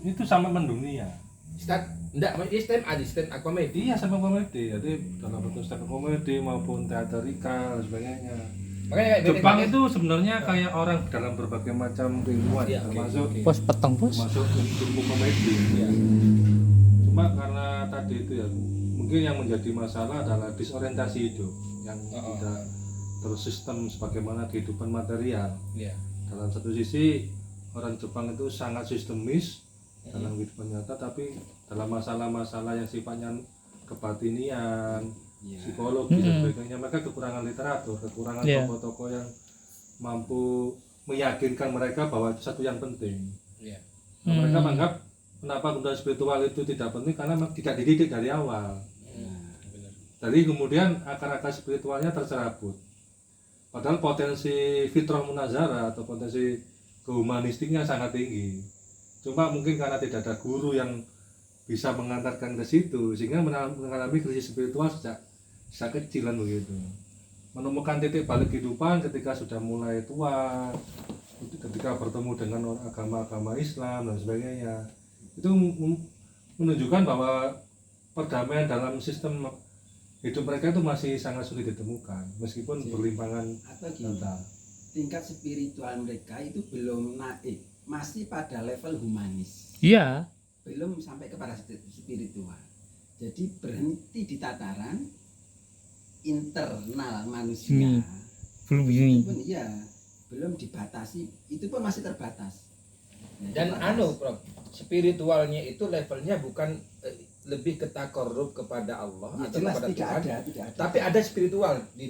itu sampai mendunia. Stand up komedi. Iya, sampai komedi. Jadi dalam bentuk stand up komedi maupun teatrikal dan sebagainya. Makanya Jepang itu sebenarnya kayak orang dalam berbagai macam keilmuan, Iya, termasuk Bos peteng bos. termasuk ilmu komedi. Iya. Cuma karena tadi itu ya, mungkin yang menjadi masalah adalah disorientasi hidup yang tidak tersistem sebagaimana kehidupan material. Iya. Dalam satu sisi orang Jepang itu sangat sistemis dalam kehidupan nyata, tapi dalam masalah-masalah yang sifatnya kebatinian, psikologi dan sebagainya, mereka kekurangan literatur, kekurangan tokoh-tokoh yang mampu meyakinkan mereka bahwa itu satu yang penting. Iya. Nah, mereka menganggap kenapa kemudian spiritual itu tidak penting karena tidak dididik dari awal. Benar. Jadi kemudian akar-akar spiritualnya tercerabut. Padahal potensi fitrah munazara atau potensi kehumanistiknya sangat tinggi. Cuma mungkin karena tidak ada guru yang bisa mengantarkan ke situ, sehingga mengalami krisis spiritual sejak kecilan begitu. Menemukan titik balik kehidupan ketika sudah mulai tua, ketika bertemu dengan agama-agama Islam dan sebagainya. Itu menunjukkan bahwa perdamaian dalam sistem hidup mereka itu masih sangat sulit ditemukan, meskipun berlimpangan data. Tingkat spiritual mereka itu belum naik, masih pada level humanis. Iya. Belum sampai kepada spiritual. Jadi berhenti di tataran internal manusia. Belum ini. Itu pun iya, belum dibatasi, itu pun masih terbatas. Dan Prof, spiritualnya itu levelnya bukan lebih ke takarrub kepada Allah Ya, atau jelas kepada tidak Tuhan, ada. tapi ada spiritual di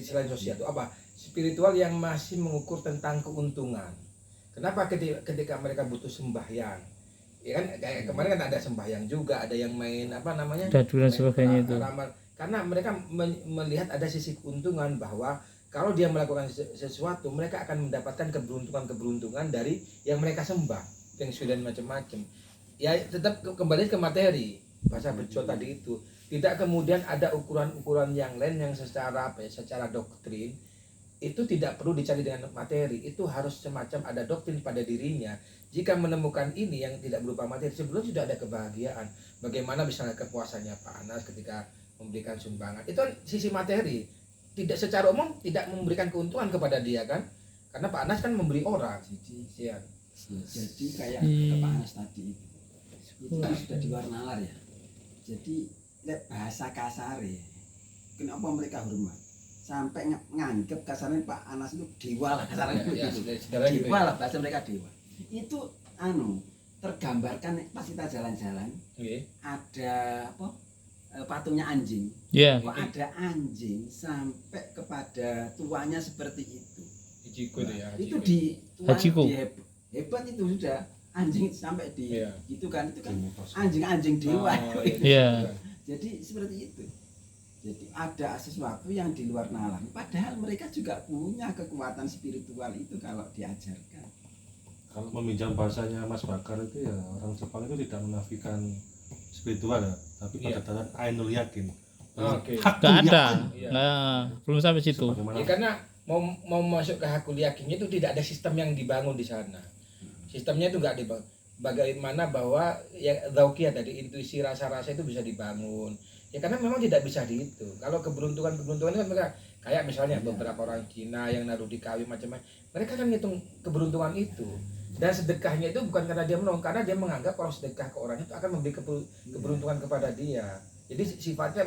selain sosial itu apa? Spiritual yang masih mengukur tentang keuntungan. Kenapa ketika mereka butuh sembahyang, ya kan kayak kemarin kan ada sembahyang juga, ada yang main apa namanya? Dadu dan sebagainya itu. Ramal. Karena mereka melihat ada sisi keuntungan bahwa kalau dia melakukan sesuatu, mereka akan mendapatkan keberuntungan dari yang mereka sembah, yang sudah macam-macam. Ya tetap kembali ke materi, bahasa bejo tadi itu. Tidak kemudian ada ukuran-ukuran yang lain yang secara secara doktrin itu tidak perlu dicari dengan materi, itu harus semacam ada doktrin pada dirinya. Jika menemukan ini yang tidak berupa materi, sebelum sudah ada kebahagiaan. Bagaimana misalnya kepuasannya Pak Anas ketika memberikan sumbangan, itu kan sisi materi. Tidak secara umum tidak memberikan keuntungan kepada dia kan, karena Pak Anas kan memberi orang. Jadi kayak Pak Anas tadi itu sudah di luar nalar ya. Jadi bahasa kasar ya, kenapa mereka hormat? Sampai nganggep kasarnya Pak Anas itu dewa lah kasarnya gitu. Dewa lah, bahasa mereka dewa. Itu tergambarkan pas kita jalan-jalan ada apa patungnya anjing. Kok ada anjing sampai kepada tuanya seperti itu. Itu di Hachiko. Hebat itu sudah anjing sampai di itu kan anjing dewa. Jadi seperti itu. Jadi ada sesuatu yang di luar nalar. Padahal mereka juga punya kekuatan spiritual itu kalau diajarkan. Kalau meminjam bahasanya Mas Bakar itu ya, orang Jepang itu tidak menafikan spiritual ya, tapi pada tataran ainul yakin. Gak ada. Nah, belum sampai situ. Ya, karena mau masuk ke hakul yakinnya itu tidak ada sistem yang dibangun di sana. Sistemnya itu enggak dibangun. Bagaimana bahwa ya zauqiyah tadi, intuisi rasa-rasa itu bisa dibangun. Ya karena memang tidak bisa dihitung. Kalau keberuntungan kan mereka kayak misalnya beberapa orang Cina yang naruh di kawi macam-macam, mereka kan ngitung keberuntungan itu. Dan sedekahnya itu bukan karena dia menolong, karena dia menganggap kalau sedekah ke orang itu akan memberi keberuntungan kepada dia. Jadi sifatnya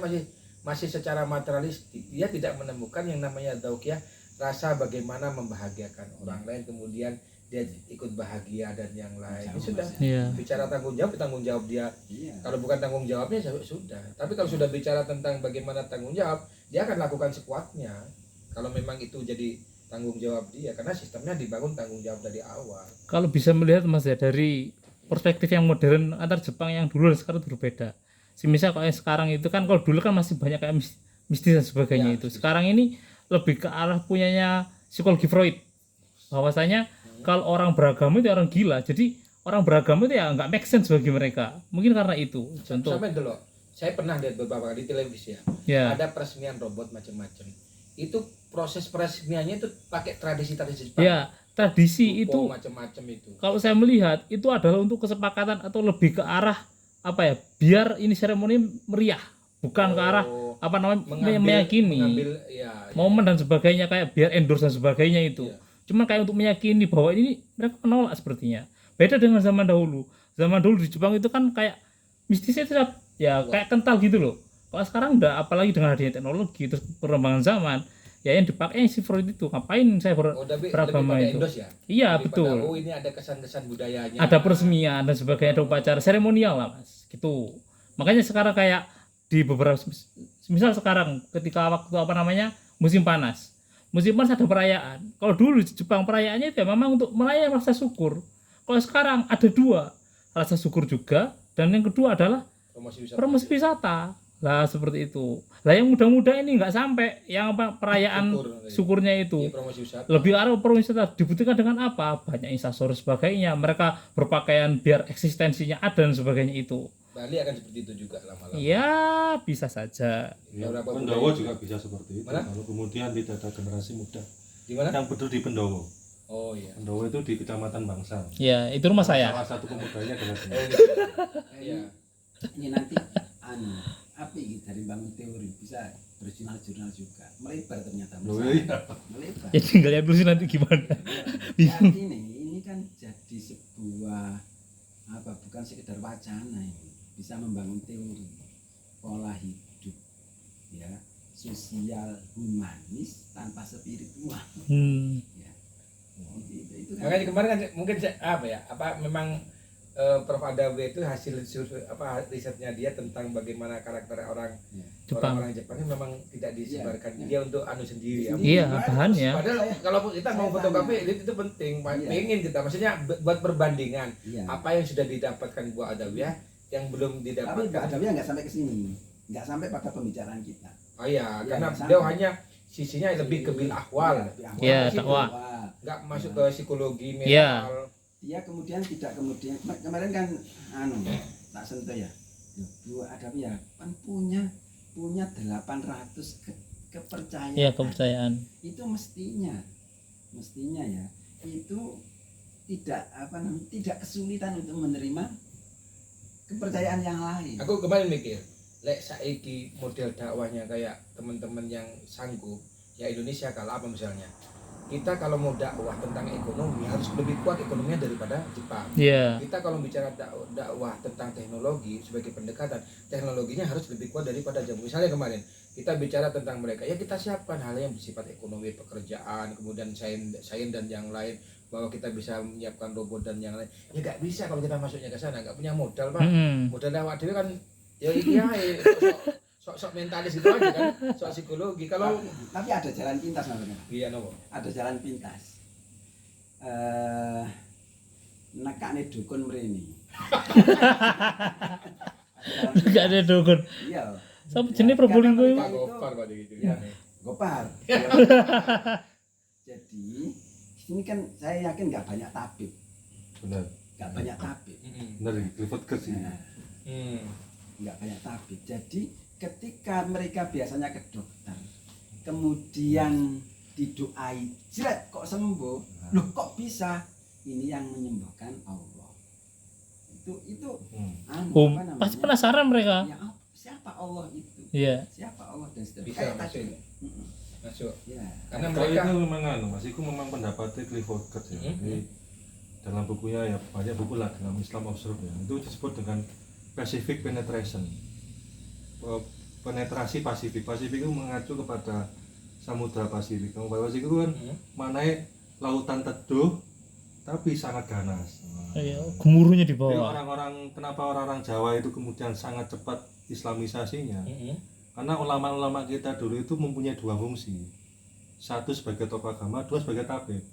masih secara materialistik. Dia tidak menemukan yang namanya zauqiyah, rasa bagaimana membahagiakan orang lain, kemudian dia ikut bahagia dan yang lain. Ini sudah bicara tanggung jawab dia. Kalau bukan tanggung jawabnya sudah. Tapi kalau sudah bicara tentang bagaimana tanggung jawab, dia akan lakukan sekuatnya. Kalau memang itu jadi tanggung jawab dia, karena sistemnya dibangun tanggung jawab dari awal. Kalau bisa melihat Mas ya dari perspektif yang modern antar Jepang yang dulu dan sekarang berbeda. Misal kalau yang sekarang itu kan, kalau dulu kan masih banyak kayak mistis dan sebagainya itu. Sekarang ini lebih ke arah punyanya psikologi Freud. Bahwasanya kalau orang beragama itu orang gila, jadi orang beragama itu ya nggak make sense bagi mereka. Mungkin karena itu. Contoh. Sampai dulu, saya pernah lihat beberapa kali di televisi ada peresmian robot macam-macam. Itu proses peresmiannya itu pakai tradisi Jepang. Ya, tradisi itu macam-macam itu. kalau saya melihat itu adalah untuk kesepakatan atau lebih ke arah apa ya, biar ini seremoni meriah, bukan ke arah apa namanya meyakini ya, momen dan sebagainya, kayak biar endorse dan sebagainya itu. Iya. Cuman kayak untuk meyakini bahwa ini mereka menolak sepertinya. Beda dengan zaman dahulu. Zaman dulu di Jepang itu kan kayak mistisnya itu ya kayak kental gitu loh. Kalau sekarang enggak, apalagi dengan adanya teknologi terus perkembangan zaman, ya yang dipakai si Freud itu. Ngapain saya tapi beragama lebih pada itu? endos ya. Iya, Lebih betul. pada, ini ada kesan-kesan budayanya. Ada peresmian dan sebagainya, ada upacara seremonial lah Mas, gitu. Makanya sekarang kayak di beberapa misal sekarang ketika waktu apa namanya musim panas ada perayaan. Kalau dulu di Jepang perayaannya itu ya memang untuk merayakan rasa syukur. Kalau sekarang ada dua, rasa syukur juga, dan yang kedua adalah promosi wisata. Lah seperti itu. Lah yang muda-muda ini nggak sampai yang apa perayaan syukurnya itu. Iya, promosi wisata. Lebih arah promosi wisata dibuktikan dengan apa? Banyak instastory sebagainya. Mereka berpakaian biar eksistensinya ada dan sebagainya itu. Bali akan seperti itu juga lama-lama. Ya bisa saja. Ya, Beberapa Pendowo budaya juga bisa seperti itu. Mana? Kalau kemudian tidak ada generasi muda Gimana? yang betul di Pendowo. Oh iya. Pendowo itu di Kecamatan Bangsal. Ya itu rumah saya. Salah satu pemudanya adalah dia. Iya. Ini nanti apa ini dari bangun teori bisa berjurnal-jurnal juga melebar ternyata Loh, misalnya. iya. Melebar. Ya tinggal lihat dulu sih nanti gimana. Ya, ini kan jadi sebuah apa, bukan sekedar wacana, ini bisa membangun teori pola hidup ya, sosial humanis tanpa spiritual ya. Itu kan Makanya kemarin kan mungkin memang Prof. Adawe itu hasil risetnya dia tentang bagaimana karakter Jepang. orang Jepang ini memang tidak disebarkan. Dia untuk sendiri. Iya, bahannya. Padahal kalau kita mau fotokopi itu penting, pengen kita, maksudnya buat perbandingan iya. apa yang sudah didapatkan Bu Adawiyah yang belum Tapi Mbak didapatkan. Adawiyah nggak sampai ke sini, nggak sampai pada pembicaraan kita. Oh iya, Iya, karena nggak beliau sampai. hanya sisinya lebih ke bil ahwal, Iya, Situ. dakwah. nggak masuk ke psikologi Iya. mental. Dia kemudian kemarin kan tak sentuh ya. Loh, Bu Adawiyah kan punya 800 kepercayaan. Iya, kepercayaan. Itu mestinya ya itu tidak kesulitan untuk menerima kepercayaan yang lain. Aku kemarin mikir, lek saiki model dakwahnya kayak teman-teman yang sanggup, ya Indonesia kalau apa misalnya, kita kalau mau dakwah tentang ekonomi harus lebih kuat ekonominya daripada Jepang. Iya. Kita kalau bicara dakwah tentang teknologi sebagai pendekatan, teknologinya harus lebih kuat daripada Jepang. Misalnya kemarin kita bicara tentang mereka, ya kita siapkan hal yang bersifat ekonomi, pekerjaan, kemudian sains dan yang lain, bahwa kita bisa menyiapkan robot dan yang lain. Ya nggak bisa kalau kita masuknya ke sana, nggak punya modal Pak. Modal awak dewe kan ya iya sok mentalis gitu aja kan, sok psikologi. Kalau Tapi ada jalan pintas namanya. iya nopo. Ada jalan pintas. Nekane dukun mrene. Enggak ada dukun. Iya. Sama jenis Probolinggo itu. Pak Gopar Pak gitu. Ya, Gopar. Jadi ini kan saya yakin nggak banyak tabib, Benar. nggak banyak tabib. Benar di Clifford Curtis ini. Nah, nggak banyak tabib. Jadi ketika mereka biasanya ke dokter, kemudian didoai, jret kok sembuh, loh kok bisa? Ini yang menyembuhkan Allah. Itu apa namanya? Pasti penasaran mereka. Ya, siapa Allah itu? Iya. Siapa Allah dan seterusnya. Bisa Kayak masuk. tadi. Masuk. Ya. Karena Kalau mereka itu memang Mas, itu memang pendapatnya Clifford Curtis ya. Jadi dalam bukunya ya banyak buku lah dalam Islam Observe ya. Itu disebut dengan Pacific Penetration. Penetrasi Pasifik. Pasifik itu mengacu kepada Samudra Pasifik. Samudra Pasifik itu kan mananya lautan teduh tapi sangat ganas. Iya, gemuruhnya di Jadi bawah. kenapa orang-orang Jawa itu kemudian sangat cepat Islamisasinya? Karena ulama-ulama kita dulu itu mempunyai dua fungsi. Satu sebagai tokoh agama, dua sebagai tabib.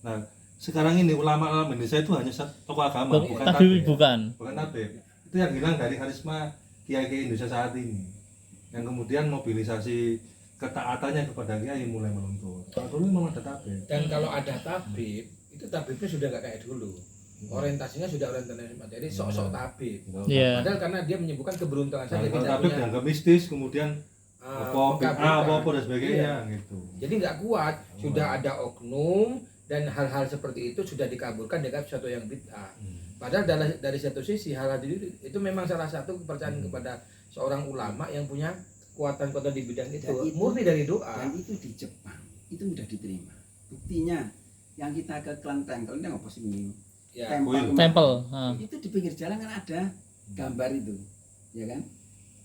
Nah, sekarang ini ulama-ulama Indonesia itu hanya tokoh agama, bukan Tapi tabib. bukan. Bukan tabib. Itu yang hilang dari karisma kiai-kiai Indonesia saat ini. Yang kemudian mobilisasi ketaatannya kepada kiai mulai meluntur. Kalau dulu memang ada tabib. Dan kalau ada tabib, itu tabibnya sudah nggak kayak dulu. Orientasinya sudah orientasi materi, sok-sok tabib. Iya. Padahal karena dia menyebutkan keberuntungan saja, Kalau tidak tabib punya dianggap mistis, kemudian apa dan sebagainya gitu. Jadi nggak kuat. Sudah ada oknum dan hal-hal seperti itu sudah dikabulkan dengan sesuatu yang bid'ah. Padahal dari satu sisi hal-hal itu memang salah satu kepercayaan kepada seorang ulama yang punya kekuatan-kekuatan di bidang itu, murni dari doa. Dan itu di Jepang itu mudah diterima. Buktinya yang kita ke Kelenteng ini apa sih ini? Ya, Tempel. Itu di pinggir jalan kan ada gambar itu, ya kan?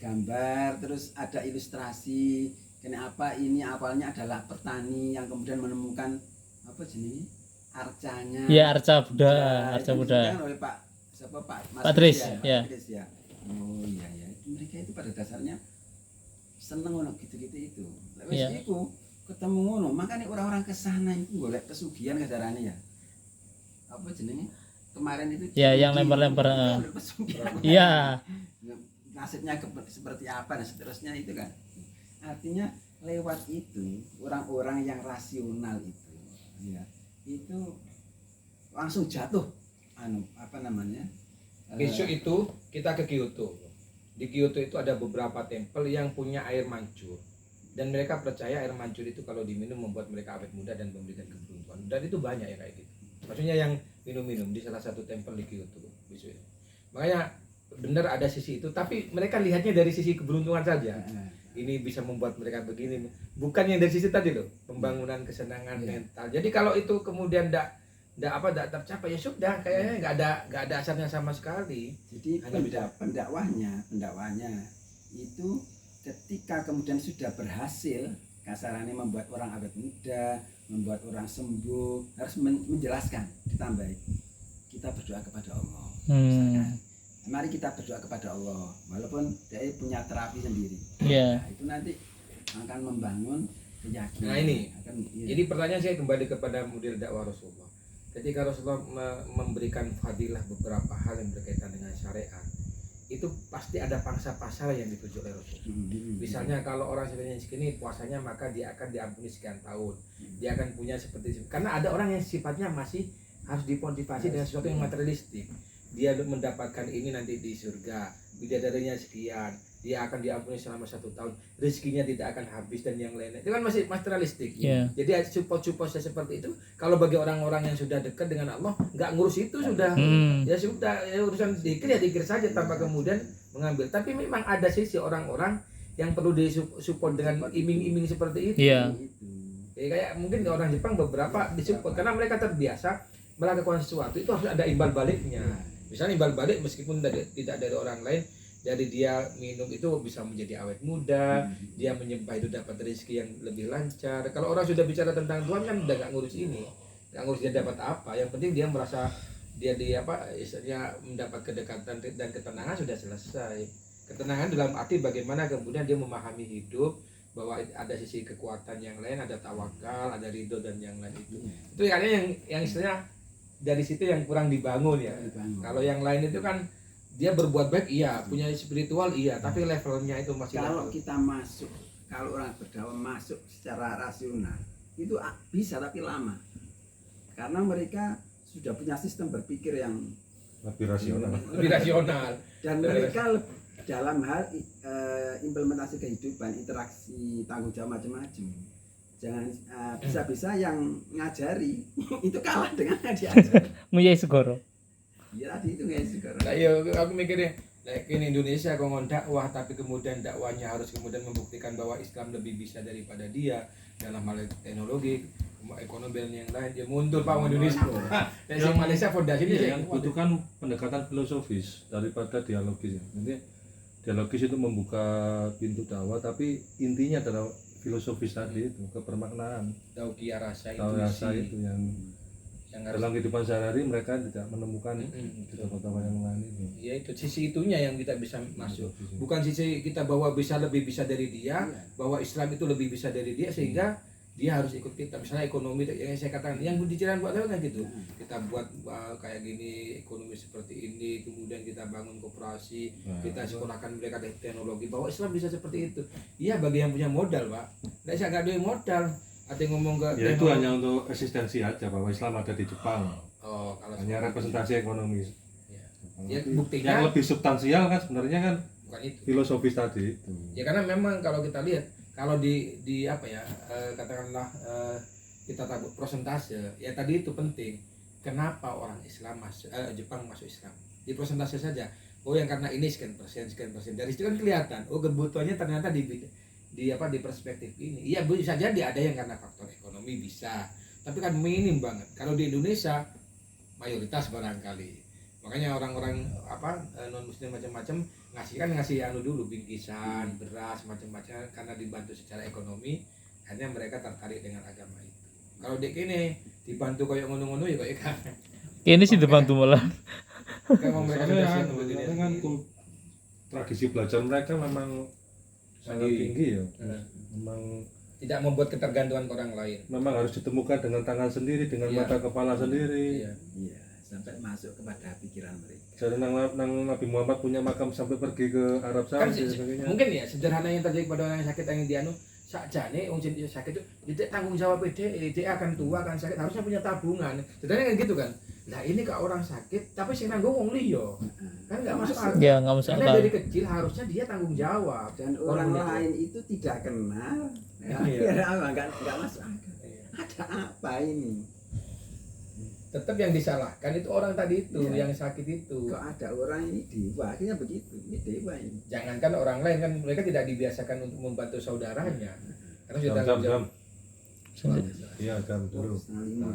Gambar terus ada ilustrasi. Kenapa ini awalnya adalah petani yang kemudian menemukan apa jenis arcanya. Iya, arca Buddha, arca itu Buddha. dipegang oleh Pak siapa Pak Mas Pak Tris, Tris ya. Pak Tris, ya. Oh iya ya, mereka itu pada dasarnya seneng ngono gitu-gitu itu. Wis Iya. iku ketemu ngono, makanya orang-orang ke sana itu golek pesugihan kasarane ya. Apa jenenge? Kemarin itu Ya, yang lempar-lempar, golek pesugihan. Iya. Nasibnya seperti apa dan seterusnya itu kan. Artinya lewat itu orang-orang yang rasional itu ya, itu langsung jatuh apa namanya? Besok itu kita ke Kyoto. Di Kyoto itu ada beberapa tempel yang punya air mancur. Dan mereka percaya air mancur itu kalau diminum membuat mereka awet muda dan memberikan keberuntungan. Dan itu banyak ya kayak gitu. Maksudnya yang minum-minum di salah satu tempel di Kyoto. Besok itu. Makanya benar ada sisi itu, tapi mereka lihatnya dari sisi keberuntungan saja. Ini bisa membuat mereka begini, bukan yang dari sisi tadi loh, pembangunan kesenangan mental. Jadi kalau itu kemudian tidak tercapai ya sudah, kayaknya nggak ada asarnya sama sekali. Jadi Hanya pendakwahnya itu ketika kemudian sudah berhasil kasarannya membuat orang awet muda, membuat orang sembuh, harus menjelaskan, ditambahi kita berdoa kepada Allah. Misalkan, mari kita berdoa kepada Allah walaupun dia punya terapi sendiri. Iya. Nah, itu nanti akan membangun keyakinan. Nah ini, iya. jadi pertanyaan saya kembali kepada model dakwah Rasulullah. Ketika Rasulullah memberikan fadilah beberapa hal yang berkaitan dengan syariat, itu pasti ada pangsa pasar yang dituju oleh Rasulullah. Misalnya kalau orang sebenarnya segini puasanya maka dia akan diampuni sekian tahun. Dia akan punya seperti itu. Karena ada orang yang sifatnya masih harus dimotivasi dengan sesuatu yang materialistik. Dia mendapatkan ini nanti di surga, bidadarinya sekian, dia akan diampuni selama 1 tahun, rezekinya tidak akan habis dan yang lainnya. Itu kan masih materialistik. Yeah. Jadi support-supportnya seperti itu. Kalau bagi orang-orang yang sudah dekat dengan Allah, nggak ngurus itu sudah. Ya sudah, ya urusan dikir saja tanpa kemudian mengambil. Tapi memang ada sisi orang-orang yang perlu disupport dengan iming-iming seperti itu. Iya. Ya, kayak mungkin orang Jepang beberapa disupport karena mereka terbiasa melakukan sesuatu itu harus ada imbal baliknya. Misalnya imbal balik meskipun tidak dari orang lain, dari dia minum itu bisa menjadi awet muda, dia menyembah itu dapat rezeki yang lebih lancar. Kalau orang sudah bicara tentang Tuhan kan udah nggak ngurus ini, nggak ngurus dia dapat apa. Yang penting dia merasa dia di apa istilahnya mendapat kedekatan dan ketenangan sudah selesai. Ketenangan dalam arti bagaimana kemudian dia memahami hidup, bahwa ada sisi kekuatan yang lain, ada tawakal, ada ridho dan yang lain itu. Itu kayaknya yang istilahnya dari situ yang kurang dibangun ya. Kalau yang lain itu kan dia berbuat baik iya, punya spiritual iya, tapi levelnya itu masih kalau level. kita masuk, kalau orang berdakwah masuk secara rasional itu bisa tapi lama, karena mereka sudah punya sistem berpikir yang lebih rasional. Lebih rasional. Dan mereka dalam hal implementasi kehidupan, interaksi, tanggung jawab macam-macam. Jangan bisa-bisa yang ngajari itu kalah dengan yang diajar. Nguyai Segoro. Ya tadi itu guys sekarang. Nah, iya aku mikirnya ini Indonesia ngomong dakwah tapi kemudian dakwahnya harus kemudian membuktikan bahwa Islam lebih bisa daripada dia dalam hal teknologi, ekonomi dan yang lain. Dia mundur Pak Indonesia. Dan yang Malaysia fondasinya yang butuhkan pendekatan filosofis daripada dialogis. Nanti dialogis itu membuka pintu dakwah, tapi intinya adalah filosofis tadi itu, kebermaknaan. Tauqiyah rasa itu yang harus dalam kehidupan sehari-hari mereka tidak menemukan di kota-kota yang lain itu. Ya itu sisi itunya yang kita bisa masuk. Bukan sisi kita bahwa lebih bisa dari dia, bahwa Islam itu lebih bisa dari dia sehingga dia harus ikut kita. Misalnya ekonomi yang saya katakan, yang dicirikan buat apa gitu. Kita buat kayak gini, ekonomi seperti ini, kemudian kita bangun koperasi, kita sekolahkan mereka teknologi, bahwa Islam bisa seperti itu. Iya bagi yang punya modal, Pak. Nggak ada modal. Ada yang ngomong ke ya itu hanya untuk eksistensi aja bahwa Islam ada di Jepang. Oh, kalau hanya representasi ekonomi. Ya buktinya yang lebih substansial kan sebenarnya kan bukan itu. Filosofis tadi itu. Ya karena memang kalau kita lihat kalau di apa ya katakanlah kita tahu prosentase, ya tadi itu penting. Kenapa orang Islam masuk Jepang masuk Islam? Di prosentase saja. Oh yang karena ini sekian persen. Dari situ kan kelihatan. Oh kebutuhannya ternyata di perspektif ini. Iya bisa jadi ada yang karena faktor ekonomi bisa. Tapi kan minim banget. Kalau di Indonesia mayoritas barangkali. Makanya orang-orang non muslim macam-macam ngasih dulu bingkisan, beras macam-macam karena dibantu secara ekonomi, akhirnya mereka tertarik dengan agama itu. Kalau dek ini dibantu kayak ngono-ngono ya kayak kan. Ini sih dibantu malah. Kayak mau mereka sudah siap Soalnya untuk dunia kan sendiri. tradisi belajar mereka memang sangat tinggi ya. Memang Tidak membuat ketergantungan ke orang lain. harus ditemukan dengan tangan sendiri, dengan Iya. mata kepala sendiri. Iya. Iya, sampai masuk kepada pikiran mereka. Jadi nang Nabi Muhammad punya makam sampai pergi ke Arab Kan Saudi dan sebagainya. mungkin ya sederhana yang terjadi pada orang yang sakit yang dianu sakjane wong sing sakit itu tidak tanggung jawab dia akan tua akan sakit harusnya punya tabungan. Sebenarnya kan gitu kan. Nah ini ke orang sakit tapi sing nanggung wong liya. Kan nggak masuk akal. Ya nggak masuk Karena akal. dari kecil harusnya dia tanggung jawab. Dan orang Orang lain itu tidak kenal. Ya, Iya. nggak masuk akal. Ada apa ini? Tetap yang disalahkan itu orang tadi itu Iya. yang sakit itu. Kok ada orang ini dewa? Akhirnya begitu. Ini dewa ini. Jangankan orang lain kan mereka tidak dibiasakan untuk membantu saudaranya. Karena sudah Jam, tanggung jam. jawab. Iya, jam dulu. Setengah lima.